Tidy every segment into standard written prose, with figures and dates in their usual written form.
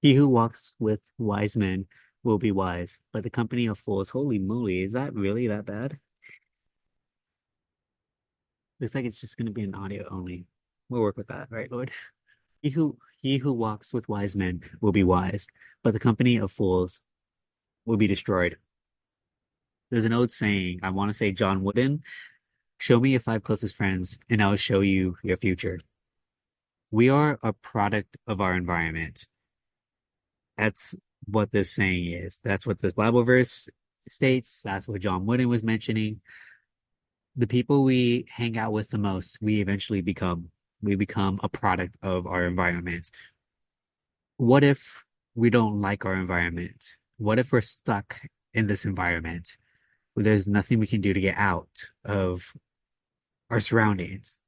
He who walks with wise men will be wise, but the company of fools, holy moly, is that really that bad? Looks like it's just going to be an audio only. We'll work with that, right, Lord? He who walks with wise men will be wise, but the company of fools will be destroyed. There's an old saying, I want to say John Wooden, show me your five closest friends, and I'll show you your future. We are a product of our environment. That's what this saying is. That's what this Bible verse states. That's what John Wooden was mentioning. The people we hang out with the most, we eventually become. We become a product of our environment. What if we don't like our environment? What if we're stuck in this environment where there's nothing we can do to get out of our surroundings?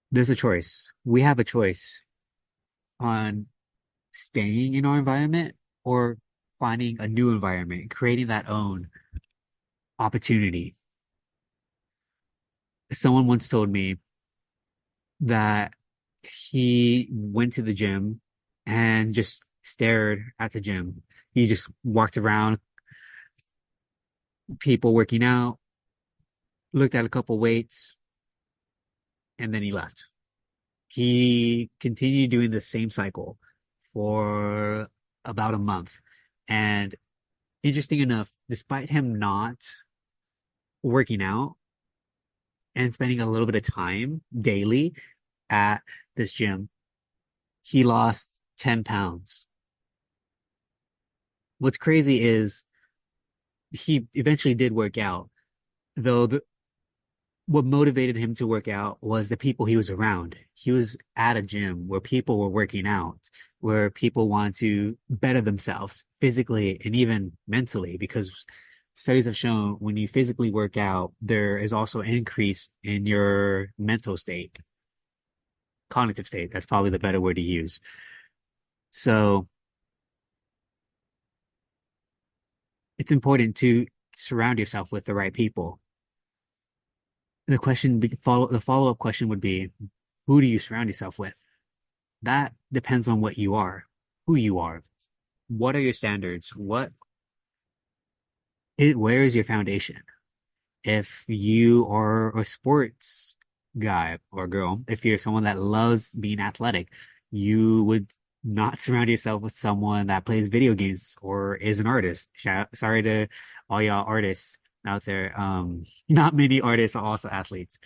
There's a choice. We have a choice on staying in our environment or finding a new environment, creating that own opportunity. Someone once told me that he went to the gym and just stared at the gym. He just walked around, people working out, looked at a couple weights, and then he left. He continued doing the same cycle for about a month. And interesting enough, despite him not working out and spending a little bit of time daily at this gym, he lost 10 pounds. What's crazy is he eventually did work out, though what motivated him to work out was the people he was around. He was at a gym where people were working out, where people wanted to better themselves physically and even mentally, because studies have shown when you physically work out, there is also an increase in your mental state, cognitive state. That's probably the better word to use. So it's important to surround yourself with the right people. The follow-up question would be, who do you surround yourself with? That depends on what you are, who you are. What are your standards? Where is your foundation? If you are a sports guy or girl, if you're someone that loves being athletic, you would not surround yourself with someone that plays video games or is an artist. Sorry to all y'all artists out there. Not many artists are also athletes.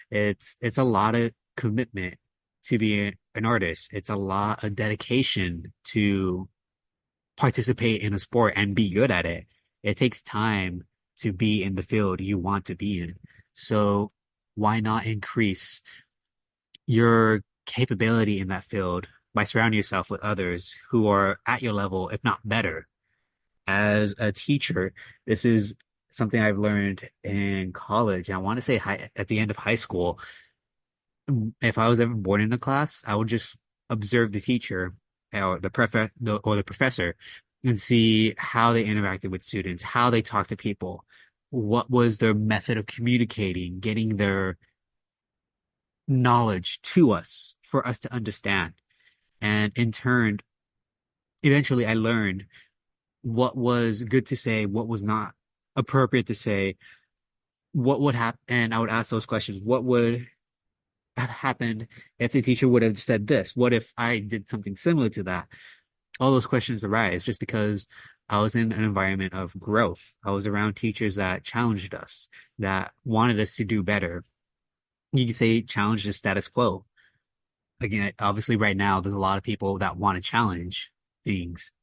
It's a lot of commitment to be an artist. It's a lot of dedication to participate in a sport and be good at it. It takes time to be in the field you want to be in. So why not increase your capability in that field by surrounding yourself with others who are at your level, if not better? As a teacher, this is something I've learned in college. I want to say at the end of high school, if I was ever bored in a class, I would just observe the teacher or the professor and see how they interacted with students, how they talked to people, what was their method of communicating, getting their knowledge to us for us to understand. And in turn, eventually I learned what was good to say, what was not appropriate to say, what would happen. And I would ask those questions. What would have happened if the teacher would have said this? What if I did something similar to that? All those questions arise just because I was in an environment of growth. I was around teachers that challenged us, that wanted us to do better. You could say challenge the status quo. Again, obviously right now there's a lot of people that want to challenge things,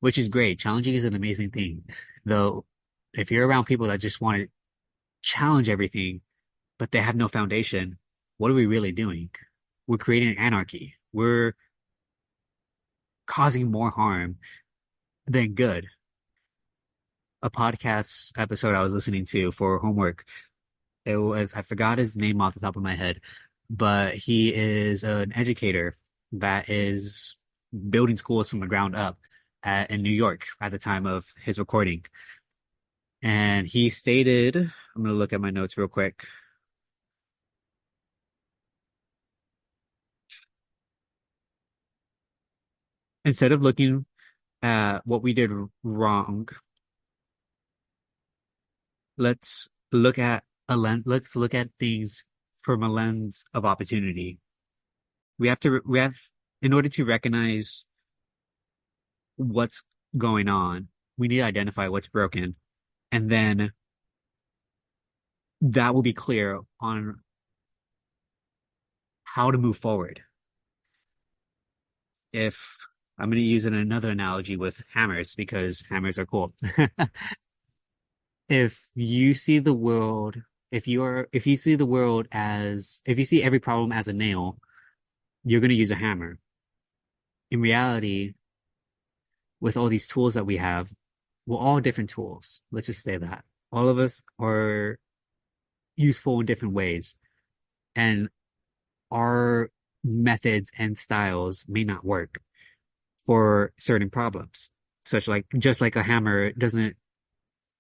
which is great. Challenging is an amazing thing. Though if you're around people that just want to challenge everything, but they have no foundation, what are we really doing? We're creating anarchy. We're causing more harm than good. A podcast episode I was listening to for homework, I forgot his name off the top of my head, but he is an educator that is building schools from the ground up in New York at the time of his recording. And he stated, I'm going to look at my notes real quick. Instead of looking at what we did wrong, let's look at let's look at things from a lens of opportunity. We have in order to recognize what's going on, we need to identify what's broken, and then that will be clear on how to move forward. If I'm going to use another analogy with hammers because hammers are cool. If you see the world, if you see the world as if you see every problem as a nail, you're going to use a hammer. In reality, with all these tools that we have, we're all different tools. Let's just say that. All of us are useful in different ways, and our methods and styles may not work for certain problems. Such like just like a hammer doesn't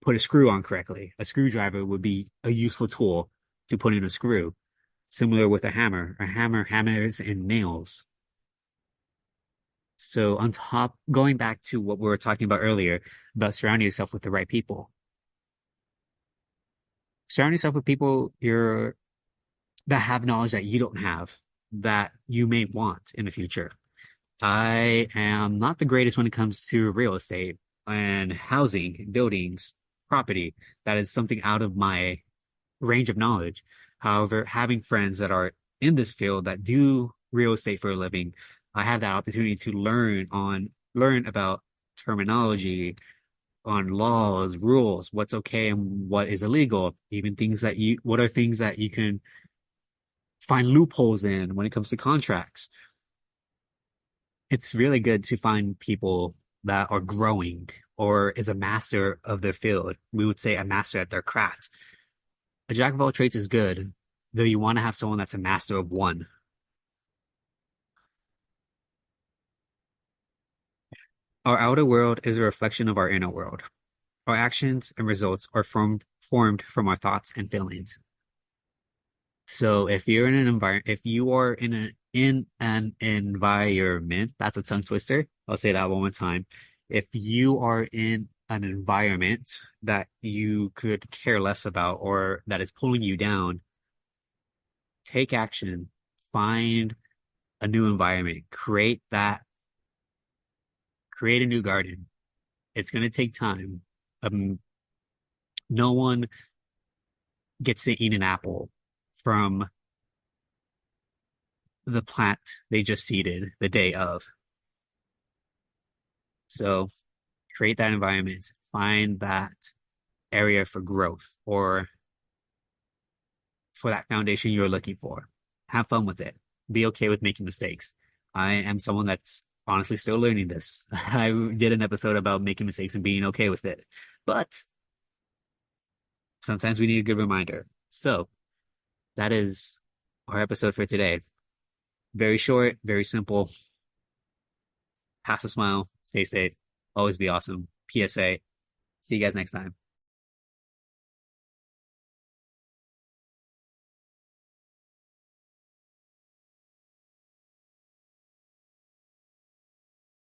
put a screw on correctly. A screwdriver would be a useful tool to put in a screw. Similar with a hammer. A hammer hammers and nails. So on top, going back to what we were talking about earlier about surrounding yourself with the right people. Surround yourself with people that have knowledge that you don't have, that you may want in the future. I am not the greatest when it comes to real estate and housing, buildings, property. That is something out of my range of knowledge. However, having friends that are in this field that do real estate for a living, I have that opportunity to learn about terminology, on laws, rules, what's okay and what is illegal, even what are things that you can find loopholes in when it comes to contracts. It's really good to find people that are growing or is a master of their field. We would say a master at their craft. A jack of all trades is good, though you want to have someone that's a master of one. Our outer world is a reflection of our inner world. Our actions and results are formed from our thoughts and feelings. So if you are in an environment, that's a tongue twister. I'll say that one more time. If you are in an environment that you could care less about or that is pulling you down, take action, find a new environment, create a new garden. It's going to take time. Um, no one gets to eat an apple from the plant they just seeded the day of. So create that environment, find that area for growth or for that foundation you're looking for. Have fun with it. Be okay with making mistakes. I am someone that's honestly still learning this. I did an episode about making mistakes and being okay with it. But sometimes we need a good reminder. So that is our episode for today. Very short, very simple. Pass a smile, stay safe, always be awesome. PSA. See you guys next time.